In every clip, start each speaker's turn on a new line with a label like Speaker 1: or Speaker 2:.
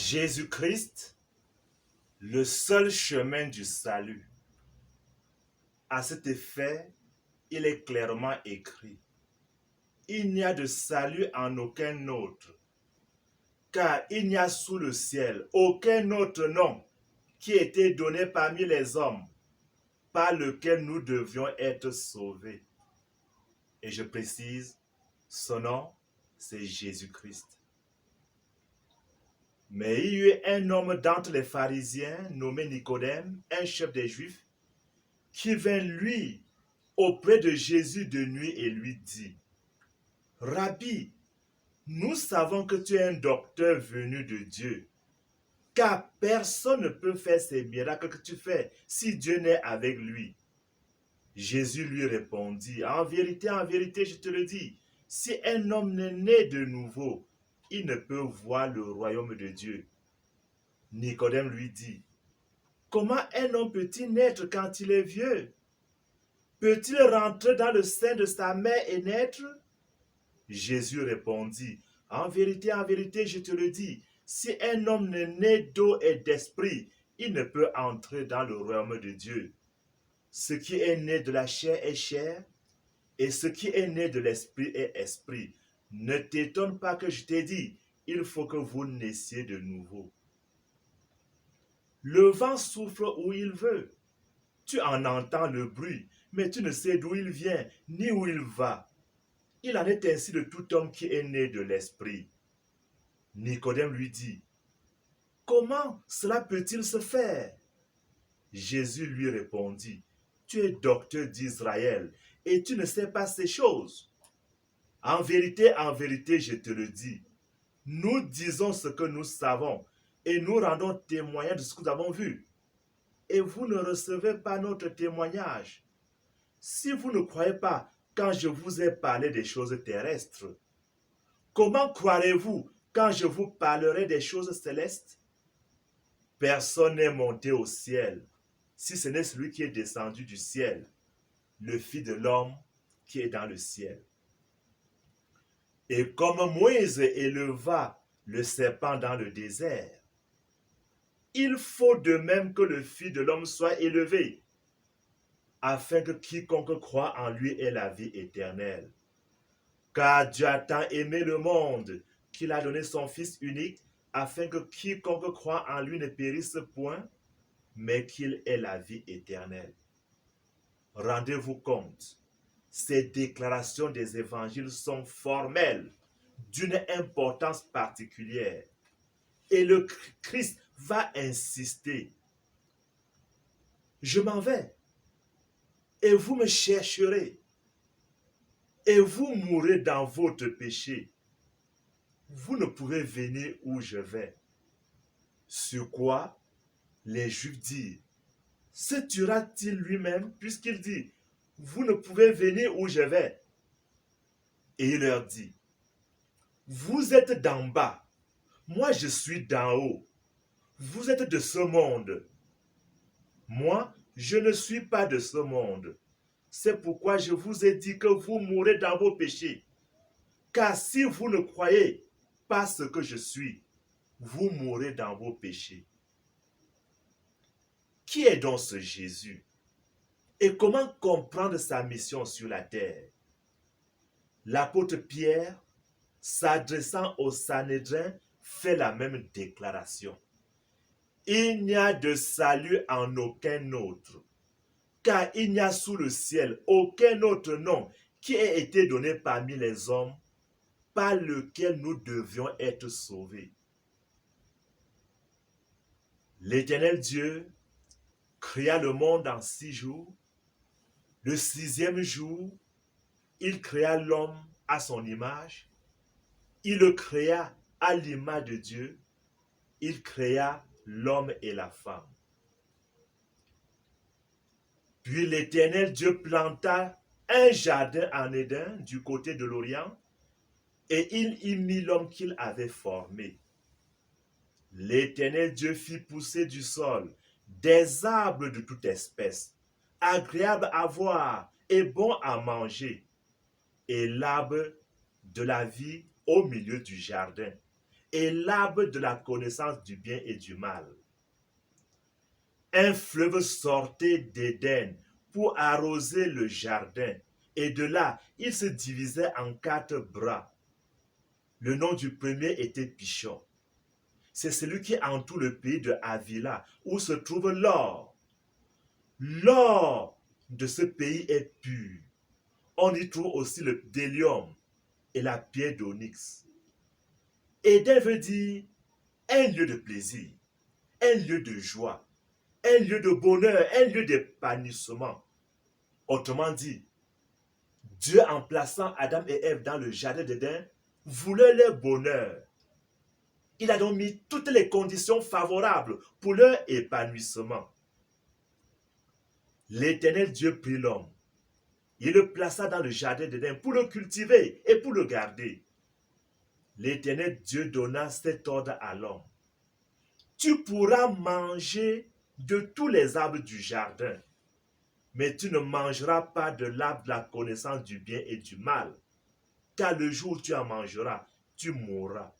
Speaker 1: Jésus-Christ, le seul chemin du salut. À cet effet, il est clairement écrit: il n'y a de salut en aucun autre, car il n'y a sous le ciel aucun autre nom qui ait été donné parmi les hommes par lequel nous devions être sauvés. Et je précise, son nom, c'est Jésus-Christ. Mais il y eut un homme d'entre les pharisiens nommé Nicodème, un chef des Juifs, qui vint lui auprès de Jésus de nuit et lui dit: Rabbi, nous savons que tu es un docteur venu de Dieu, car personne ne peut faire ces miracles que tu fais si Dieu n'est avec lui. Jésus lui répondit: en vérité, je te le dis, si un homme n'est né de nouveau, il ne peut voir le royaume de Dieu. Nicodème lui dit: comment un homme peut-il naître quand il est vieux? Peut-il rentrer dans le sein de sa mère et naître? Jésus répondit: en vérité, je te le dis, si un homme n'est né d'eau et d'esprit, il ne peut entrer dans le royaume de Dieu. Ce qui est né de la chair est chair, et ce qui est né de l'esprit est esprit. Ne t'étonne pas que je t'ai dit, il faut que vous naissiez de nouveau. Le vent souffle où il veut. Tu en entends le bruit, mais tu ne sais d'où il vient, ni où il va. Il en est ainsi de tout homme qui est né de l'esprit. Nicodème lui dit: comment cela peut-il se faire? Jésus lui répondit: tu es docteur d'Israël et tu ne sais pas ces choses. En vérité, je te le dis, nous disons ce que nous savons et nous rendons témoignage de ce que nous avons vu. Et vous ne recevez pas notre témoignage. Si vous ne croyez pas quand je vous ai parlé des choses terrestres, comment croirez-vous quand je vous parlerai des choses célestes? Personne n'est monté au ciel, si ce n'est celui qui est descendu du ciel, le Fils de l'homme qui est dans le ciel. Et comme Moïse éleva le serpent dans le désert, il faut de même que le Fils de l'homme soit élevé, afin que quiconque croit en lui ait la vie éternelle. Car Dieu a tant aimé le monde qu'il a donné son Fils unique, afin que quiconque croit en lui ne périsse point, mais qu'il ait la vie éternelle. Rendez-vous compte, ces déclarations des évangiles sont formelles, d'une importance particulière. Et le Christ va insister: je m'en vais, et vous me chercherez, et vous mourrez dans votre péché. Vous ne pouvez venir où je vais. Sur quoi les Juifs disent: se tuera-t-il lui-même, puisqu'il dit: vous ne pouvez venir où je vais? Et il leur dit: vous êtes d'en bas, moi je suis d'en haut. Vous êtes de ce monde. Moi, je ne suis pas de ce monde. C'est pourquoi je vous ai dit que vous mourrez dans vos péchés. Car si vous ne croyez pas ce que je suis, vous mourrez dans vos péchés. Qui est donc ce Jésus? Et comment comprendre sa mission sur la terre? L'apôtre Pierre, s'adressant au Sanhédrin, fait la même déclaration: il n'y a de salut en aucun autre, car il n'y a sous le ciel aucun autre nom qui ait été donné parmi les hommes par lequel nous devions être sauvés. L'Éternel Dieu créa le monde en 6 jours. Le 6e jour, il créa l'homme à son image. Il le créa à l'image de Dieu. Il créa l'homme et la femme. Puis l'Éternel Dieu planta un jardin en Éden du côté de l'Orient, et il y mit l'homme qu'il avait formé. L'Éternel Dieu fit pousser du sol des arbres de toute espèce, agréables à voir et bons à manger, et l'arbre de la vie au milieu du jardin, et l'arbre de la connaissance du bien et du mal. Un fleuve sortait d'Éden pour arroser le jardin, et de là, il se divisait en 4 bras. Le nom du premier était Pichon. C'est celui qui entoure le pays de Havila, où se trouve l'or. L'or de ce pays est pur. On y trouve aussi le bdellium et la pierre d'onyx. Éden veut dire un lieu de plaisir, un lieu de joie, un lieu de bonheur, un lieu d'épanouissement. Autrement dit, Dieu, en plaçant Adam et Ève dans le jardin d'Éden, voulait leur bonheur. Il a donc mis toutes les conditions favorables pour leur épanouissement. L'Éternel Dieu prit l'homme. Il le plaça dans le jardin d'Éden pour le cultiver et pour le garder. L'Éternel Dieu donna cet ordre à l'homme. Tu pourras manger de tous les arbres du jardin, mais tu ne mangeras pas de l'arbre de la connaissance du bien et du mal, car le jour où tu en mangeras, tu mourras.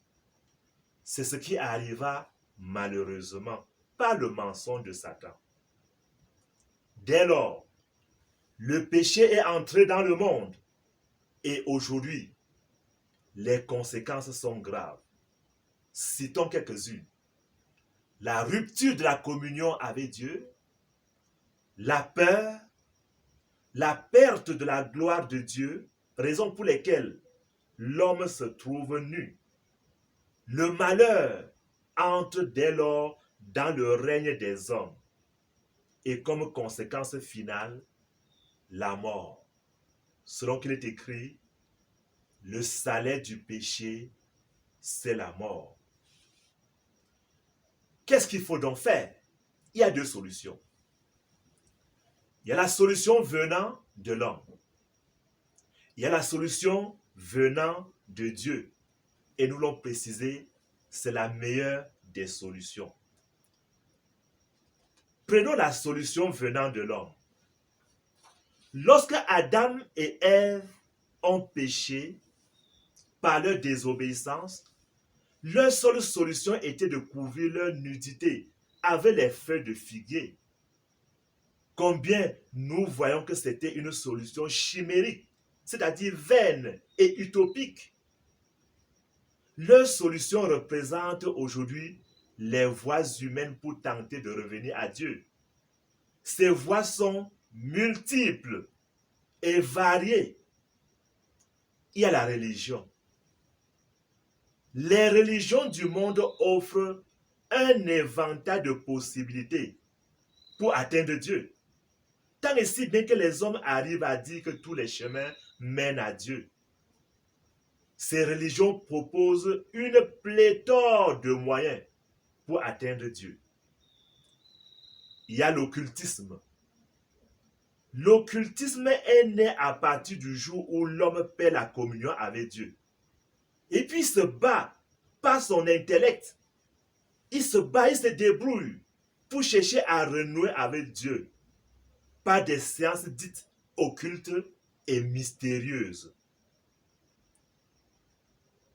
Speaker 1: C'est ce qui arriva malheureusement par le mensonge de Satan. Dès lors, le péché est entré dans le monde et aujourd'hui, les conséquences sont graves. Citons quelques-unes. La rupture de la communion avec Dieu, la peur, la perte de la gloire de Dieu, raison pour lesquelles l'homme se trouve nu. Le malheur entre dès lors dans le règne des hommes et comme conséquence finale, la mort. Selon qu'il est écrit, le salaire du péché, c'est la mort. Qu'est-ce qu'il faut donc faire? Il y a 2 solutions. Il y a la solution venant de l'homme. Il y a la solution venant de Dieu. Et nous l'avons précisé, c'est la meilleure des solutions. Prenons la solution venant de l'homme. Lorsque Adam et Ève ont péché par leur désobéissance, leur seule solution était de couvrir leur nudité avec les feuilles de figuier. Combien nous voyons que c'était une solution chimérique, c'est-à-dire vaine et utopique. Leur solution représente aujourd'hui les voies humaines pour tenter de revenir à Dieu. Ces voies sont multiples et variées. Il y a la religion. Les religions du monde offrent un éventail de possibilités pour atteindre Dieu. Tant et si bien que les hommes arrivent à dire que tous les chemins mènent à Dieu. Ces religions proposent une pléthore de moyens pour atteindre Dieu. Il y a l'occultisme. L'occultisme est né à partir du jour où l'homme perd la communion avec Dieu. Et puis il se bat par son intellect. Il se bat, il se débrouille pour chercher à renouer avec Dieu par des séances dites occultes et mystérieuses.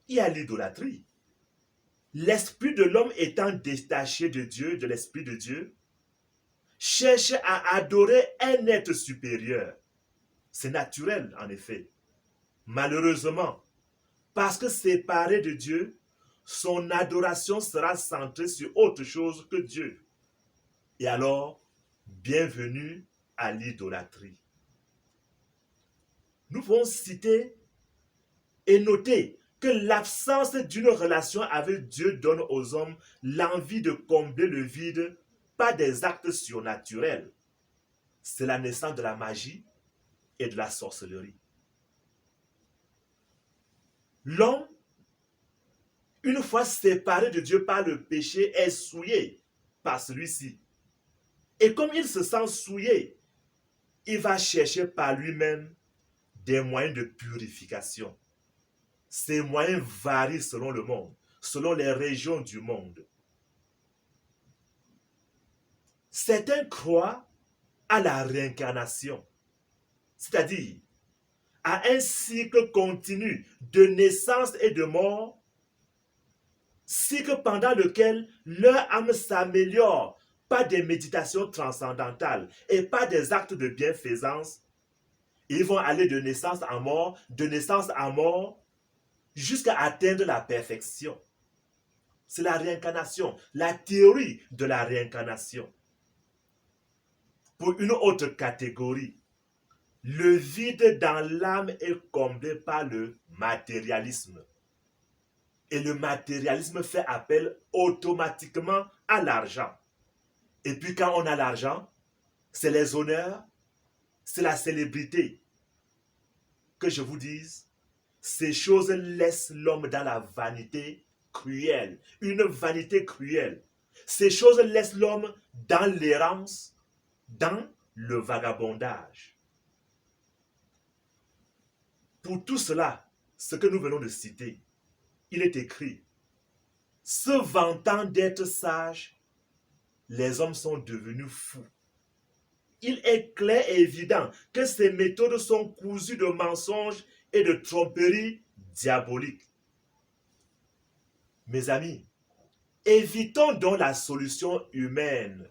Speaker 1: Il y a l'idolâtrie. L'esprit de l'homme étant détaché de Dieu, de l'esprit de Dieu, cherche à adorer un être supérieur. C'est naturel, en effet. Malheureusement, parce que séparé de Dieu, son adoration sera centrée sur autre chose que Dieu. Et alors, bienvenue à l'idolâtrie. Nous pouvons citer et noter que l'absence d'une relation avec Dieu donne aux hommes l'envie de combler le vide par des actes surnaturels. C'est la naissance de la magie et de la sorcellerie. L'homme, une fois séparé de Dieu par le péché, est souillé par celui-ci. Et comme il se sent souillé, il va chercher par lui-même des moyens de purification. Ces moyens varient selon le monde, selon les régions du monde. Certains croient à la réincarnation, c'est-à-dire à un cycle continu de naissance et de mort, cycle pendant lequel leur âme s'améliore par des méditations transcendantales et par des actes de bienfaisance. Ils vont aller de naissance en mort, jusqu'à atteindre la perfection. C'est la réincarnation, la théorie de la réincarnation. Pour une autre catégorie, le vide dans l'âme est comblé par le matérialisme. Et le matérialisme fait appel automatiquement à l'argent. Et puis quand on a l'argent, c'est les honneurs, c'est la célébrité. Que je vous dise, ces choses laissent l'homme dans la vanité cruelle, une vanité cruelle. Ces choses laissent l'homme dans l'errance, dans le vagabondage. Pour tout cela, ce que nous venons de citer, il est écrit, se vantant d'être sages, les hommes sont devenus fous. Il est clair et évident que ces méthodes sont cousues de mensonges et de tromperies diaboliques. Mes amis, évitons donc la solution humaine,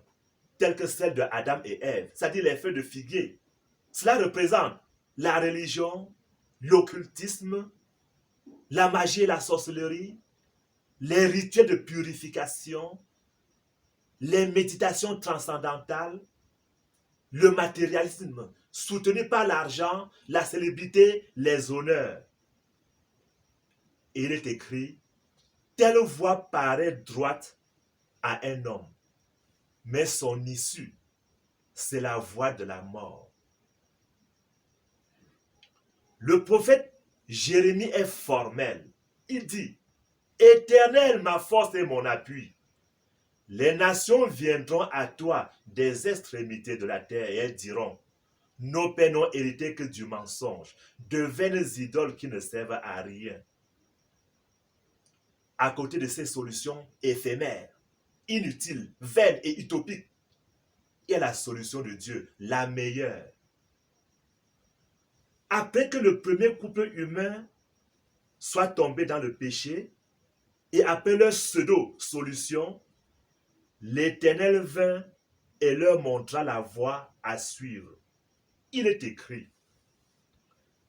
Speaker 1: telle que celle de Adam et Ève, c'est-à-dire les feuilles de figuier. Cela représente la religion, l'occultisme, la magie et la sorcellerie, les rituels de purification, les méditations transcendantales, le matérialisme soutenu par l'argent, la célébrité, les honneurs. Et il est écrit, telle voie paraît droite à un homme, mais son issue, c'est la voie de la mort. Le prophète Jérémie est formel. Il dit, Éternel, ma force et mon appui. Les nations viendront à toi des extrémités de la terre et elles diront, nos pères n'ont hérité que du mensonge, de vaines idoles qui ne servent à rien. À côté de ces solutions éphémères, inutiles, vaines et utopiques, il y a la solution de Dieu, la meilleure. Après que le premier couple humain soit tombé dans le péché, et après leur pseudo-solution, l'Éternel vint et leur montra la voie à suivre. Il est écrit,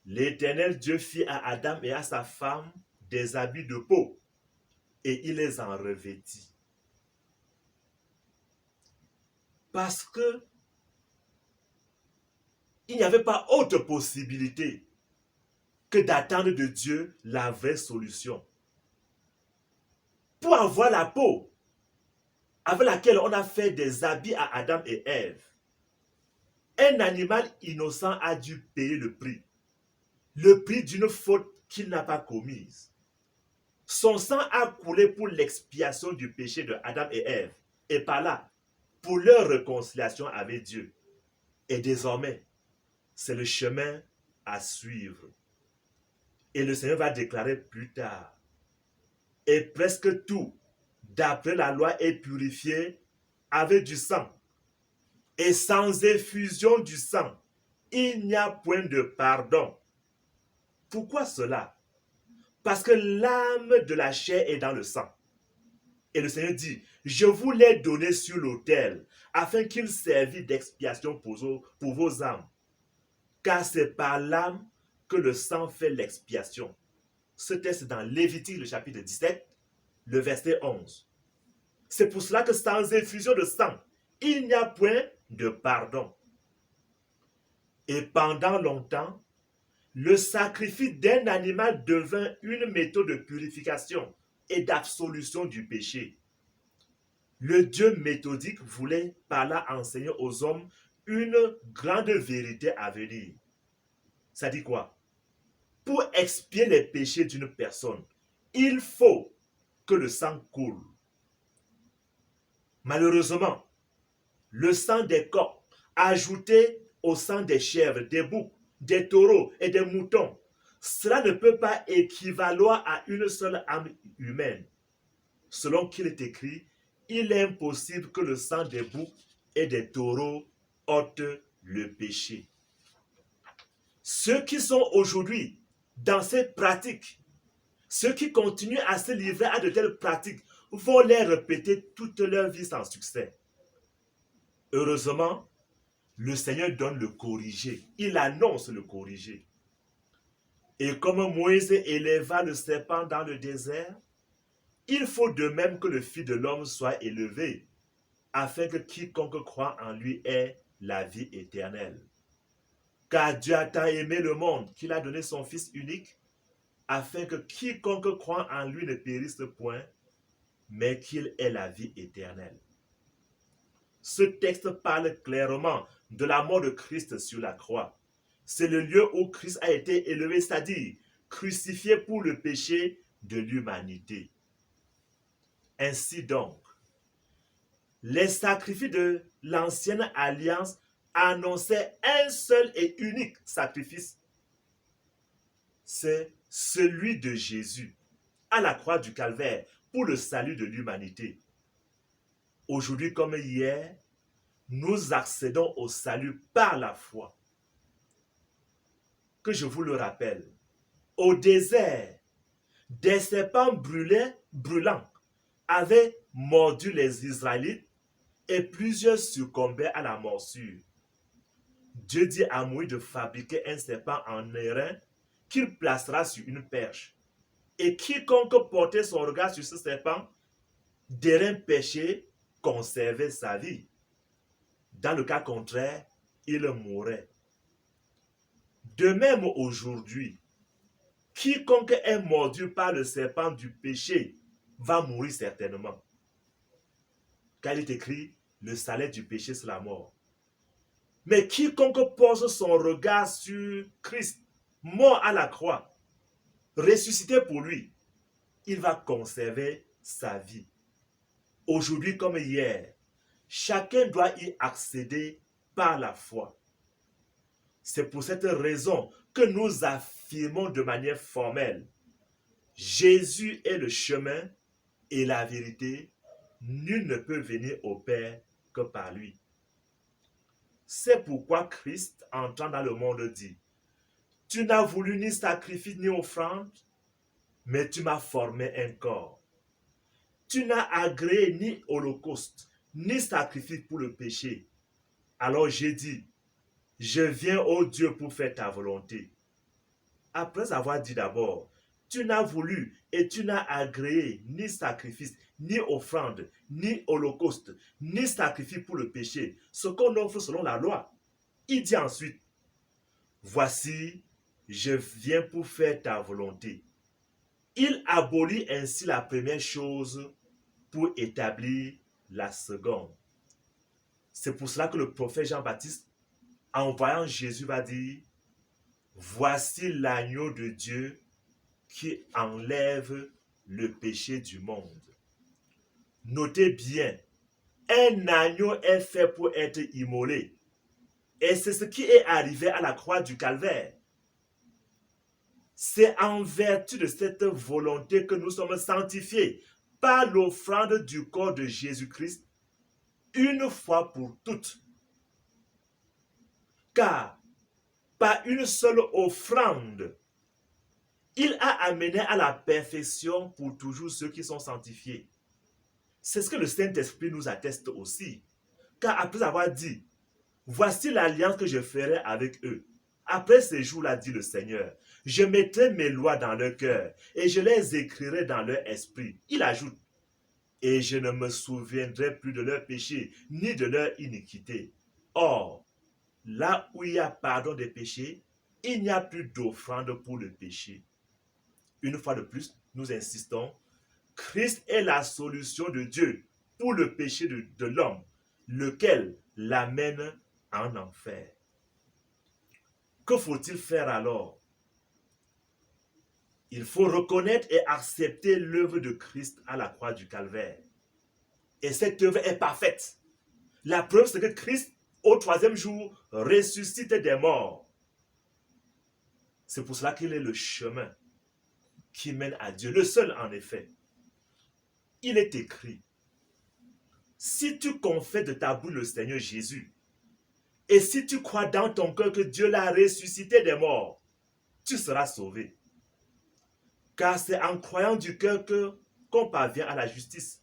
Speaker 1: l'Éternel Dieu fit à Adam et à sa femme des habits de peau, et il les en revêtit. Parce que il n'y avait pas autre possibilité que d'attendre de Dieu la vraie solution. Pour avoir la peau avec laquelle on a fait des habits à Adam et Ève, un animal innocent a dû payer le prix d'une faute qu'il n'a pas commise. Son sang a coulé pour l'expiation du péché de Adam et Ève, et par là, pour leur réconciliation avec Dieu. Et désormais, c'est le chemin à suivre. Et le Seigneur va déclarer plus tard, et presque tout, d'après la loi, est purifié avec du sang. Et sans effusion du sang, il n'y a point de pardon. Pourquoi cela? Parce que l'âme de la chair est dans le sang. Et le Seigneur dit, je vous l'ai donné sur l'autel, afin qu'il servît d'expiation pour vos âmes. Car c'est par l'âme que le sang fait l'expiation. Ce texte est dans Lévitique, le chapitre 17, le verset 11. C'est pour cela que sans effusion de sang, il n'y a point de pardon. Et pendant longtemps, le sacrifice d'un animal devint une méthode de purification et d'absolution du péché. Le Dieu méthodique voulait par là enseigner aux hommes une grande vérité à venir. Ça dit quoi? Pour expier les péchés d'une personne, il faut que le sang coule. Malheureusement, le sang des coqs ajouté au sang des chèvres, des boucs, des taureaux et des moutons, cela ne peut pas équivaloir à une seule âme humaine. Selon qu'il est écrit, il est impossible que le sang des boucs et des taureaux ôte le péché. Ceux qui sont aujourd'hui dans cette pratique Ceux qui continuent à se livrer à de telles pratiques vont les répéter toute leur vie sans succès. Heureusement, le Seigneur donne le corrigé. Il annonce le corrigé. Et comme Moïse éleva le serpent dans le désert, il faut de même que le Fils de l'homme soit élevé, afin que quiconque croit en lui ait la vie éternelle. Car Dieu a tant aimé le monde qu'il a donné son Fils unique, afin que quiconque croit en lui ne périsse point, mais qu'il ait la vie éternelle. Ce texte parle clairement de la mort de Christ sur la croix. C'est le lieu où Christ a été élevé, c'est-à-dire crucifié pour le péché de l'humanité. Ainsi donc, les sacrifices de l'ancienne alliance annonçaient un seul et unique sacrifice. C'est celui de Jésus à la croix du Calvaire pour le salut de l'humanité. Aujourd'hui comme hier, nous accédons au salut par la foi. Que je vous le rappelle, au désert, des serpents brûlants avaient mordu les Israélites et plusieurs succombaient à la morsure. Dieu dit à Moïse de fabriquer un serpent en airain qu'il placera sur une perche. Et quiconque portait son regard sur ce serpent, d'airain péché, conservait sa vie. Dans le cas contraire, il mourrait. De même aujourd'hui, quiconque est mordu par le serpent du péché va mourir certainement. Car il est écrit, le salaire du péché c'est la mort. Mais quiconque pose son regard sur Christ, mort à la croix, ressuscité pour lui, il va conserver sa vie. Aujourd'hui comme hier, chacun doit y accéder par la foi. C'est pour cette raison que nous affirmons de manière formelle, Jésus est le chemin et la vérité, nul ne peut venir au Père que par lui. C'est pourquoi Christ, entrant dans le monde, dit, tu n'as voulu ni sacrifice ni offrande, mais tu m'as formé un corps. Tu n'as agréé ni holocauste, ni sacrifice pour le péché. Alors j'ai dit, je viens, ô Dieu, pour faire ta volonté. Après avoir dit d'abord, tu n'as voulu et tu n'as agréé ni sacrifice, ni offrande, ni holocauste, ni sacrifice pour le péché, ce qu'on offre selon la loi. Il dit ensuite, voici, je viens pour faire ta volonté. Il abolit ainsi la première chose pour établir la seconde. C'est pour cela que le prophète Jean-Baptiste, en voyant Jésus, va dire, voici l'agneau de Dieu qui enlève le péché du monde. Notez bien, un agneau est fait pour être immolé. Et c'est ce qui est arrivé à la croix du Calvaire. C'est en vertu de cette volonté que nous sommes sanctifiés par l'offrande du corps de Jésus-Christ une fois pour toutes. Car par une seule offrande, il a amené à la perfection pour toujours ceux qui sont sanctifiés. C'est ce que le Saint-Esprit nous atteste aussi. Car après avoir dit, voici l'alliance que je ferai avec eux. Après ces jours-là, dit le Seigneur, je mettrai mes lois dans leur cœur et je les écrirai dans leur esprit. Il ajoute, et je ne me souviendrai plus de leurs péchés ni de leur iniquité. Or, là où il y a pardon des péchés, il n'y a plus d'offrande pour le péché. Une fois de plus, nous insistons, Christ est la solution de Dieu pour le péché de l'homme, lequel l'amène en enfer. Que faut-il faire alors? Il faut reconnaître et accepter l'œuvre de Christ à la croix du Calvaire. Et cette œuvre est parfaite. La preuve, c'est que Christ, au troisième jour, ressuscite des morts. C'est pour cela qu'il est le chemin qui mène à Dieu, le seul en effet. Il est écrit, si tu confesses de ta bouche le Seigneur Jésus, et si tu crois dans ton cœur que Dieu l'a ressuscité des morts, tu seras sauvé. Car c'est en croyant du cœur qu'on parvient à la justice.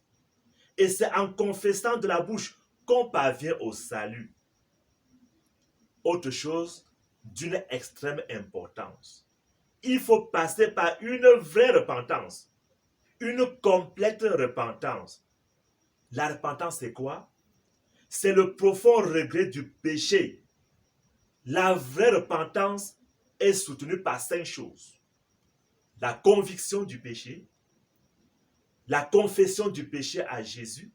Speaker 1: Et c'est en confessant de la bouche qu'on parvient au salut. Autre chose d'une extrême importance. Il faut passer par une vraie repentance. Une complète repentance. La repentance, c'est quoi? C'est le profond regret du péché. La vraie repentance est soutenue par 5 choses. La conviction du péché, la confession du péché à Jésus,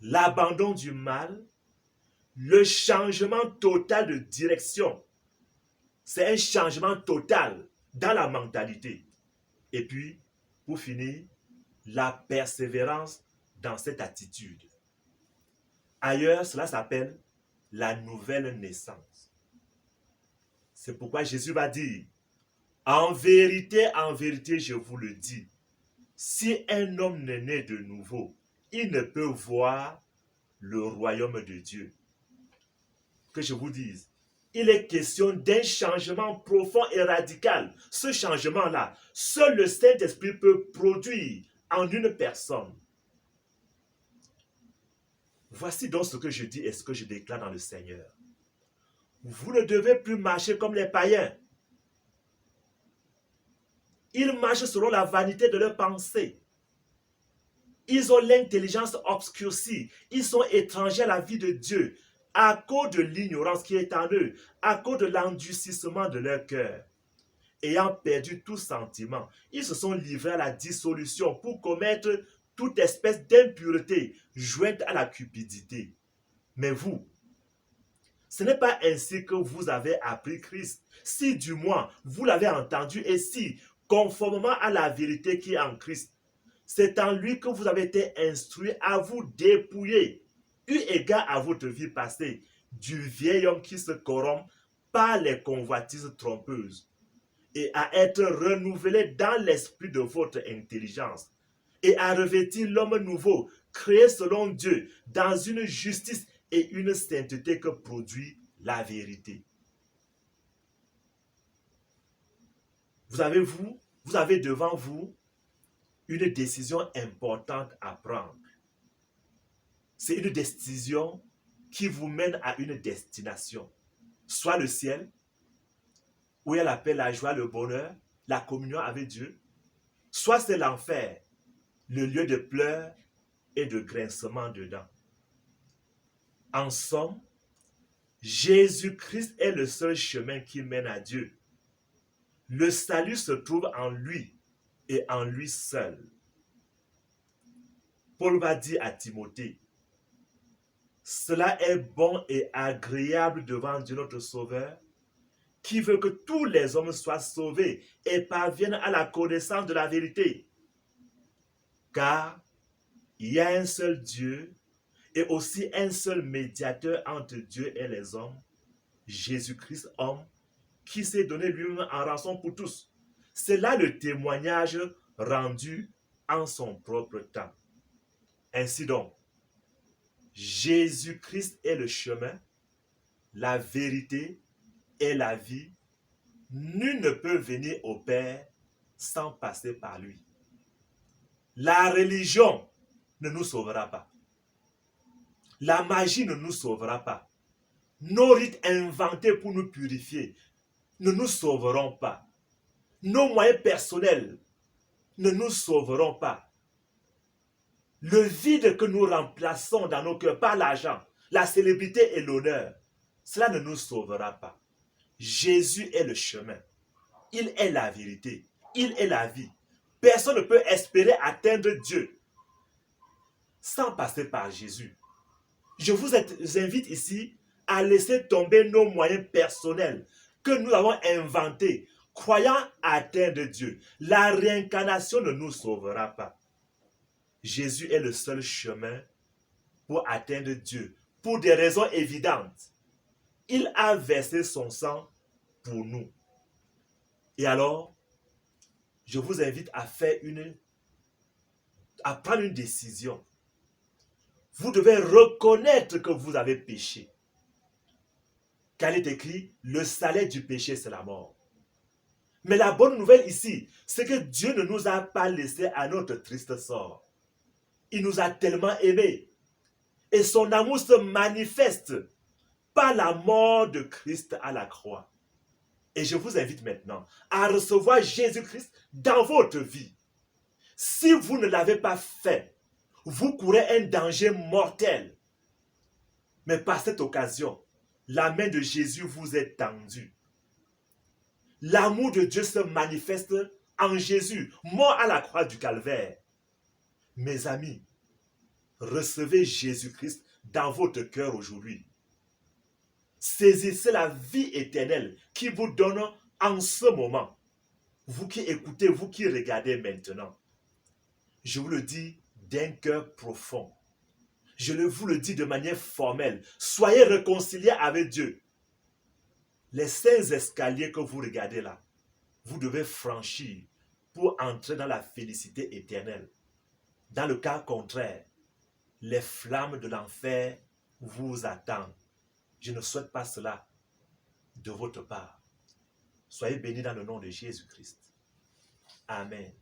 Speaker 1: l'abandon du mal, le changement total de direction. C'est un changement total dans la mentalité. Et puis, pour finir, la persévérance dans cette attitude. Ailleurs, cela s'appelle la nouvelle naissance. C'est pourquoi Jésus va dire, en vérité, je vous le dis, si un homme n'est né de nouveau, il ne peut voir le royaume de Dieu. Que je vous dise, il est question d'un changement profond et radical. Ce changement-là, seul le Saint-Esprit peut produire en une personne. Voici donc ce que je dis et ce que je déclare dans le Seigneur. Vous ne devez plus marcher comme les païens. Ils marchent selon la vanité de leurs pensées. Ils ont l'intelligence obscurcie. Ils sont étrangers à la vie de Dieu à cause de l'ignorance qui est en eux, à cause de l'endurcissement de leur cœur. Ayant perdu tout sentiment, ils se sont livrés à la dissolution pour commettre toute espèce d'impureté jointe à la cupidité. Mais vous, ce n'est pas ainsi que vous avez appris Christ. Si du moins vous l'avez entendu et si, conformément à la vérité qui est en Christ, c'est en lui que vous avez été instruit à vous dépouiller, eu égard à votre vie passée, du vieil homme qui se corrompt par les convoitises trompeuses, et à être renouvelé dans l'esprit de votre intelligence, et à revêtir l'homme nouveau, créé selon Dieu, dans une justice et une sainteté que produit la vérité. Vous avez devant vous une décision importante à prendre. C'est une décision qui vous mène à une destination. Soit le ciel, où il y a la paix, la joie, le bonheur, la communion avec Dieu. Soit c'est l'enfer, le lieu de pleurs et de grincement de dents. En somme, Jésus-Christ est le seul chemin qui mène à Dieu. Le salut se trouve en lui et en lui seul. Paul va dire à Timothée, cela est bon et agréable devant Dieu notre Sauveur, qui veut que tous les hommes soient sauvés et parviennent à la connaissance de la vérité. Car il y a un seul Dieu et aussi un seul médiateur entre Dieu et les hommes, Jésus-Christ homme, qui s'est donné lui-même en rançon pour tous. C'est là le témoignage rendu en son propre temps. Ainsi donc, Jésus-Christ est le chemin, la vérité et la vie. Nul ne peut venir au Père sans passer par lui. La religion ne nous sauvera pas. La magie ne nous sauvera pas. Nos rites inventés pour nous purifier ne nous sauveront pas. Nos moyens personnels ne nous sauveront pas. Le vide que nous remplaçons dans nos cœurs par l'argent, la célébrité et l'honneur, cela ne nous sauvera pas. Jésus est le chemin. Il est la vérité. Il est la vie. Personne ne peut espérer atteindre Dieu sans passer par Jésus. Je vous invite ici à laisser tomber nos moyens personnels que nous avons inventés, croyant atteindre Dieu. La réincarnation ne nous sauvera pas. Jésus est le seul chemin pour atteindre Dieu, pour des raisons évidentes. Il a versé son sang pour nous. Et alors, je vous invite à prendre une décision. Vous devez reconnaître que vous avez péché. Car il est écrit, le salaire du péché, c'est la mort. Mais la bonne nouvelle ici, c'est que Dieu ne nous a pas laissés à notre triste sort. Il nous a tellement aimés. Et son amour se manifeste par la mort de Christ à la croix. Et je vous invite maintenant à recevoir Jésus-Christ dans votre vie. Si vous ne l'avez pas fait, vous courez un danger mortel. Mais par cette occasion, la main de Jésus vous est tendue. L'amour de Dieu se manifeste en Jésus, mort à la croix du calvaire. Mes amis, recevez Jésus-Christ dans votre cœur aujourd'hui. Saisissez la vie éternelle qui vous donne en ce moment. Vous qui écoutez, vous qui regardez maintenant. Je vous le dis d'un cœur profond. Je vous le dis de manière formelle. Soyez réconciliés avec Dieu. Les 5 escaliers que vous regardez là, vous devez franchir pour entrer dans la félicité éternelle. Dans le cas contraire, les flammes de l'enfer vous attendent. Je ne souhaite pas cela de votre part. Soyez bénis dans le nom de Jésus-Christ. Amen.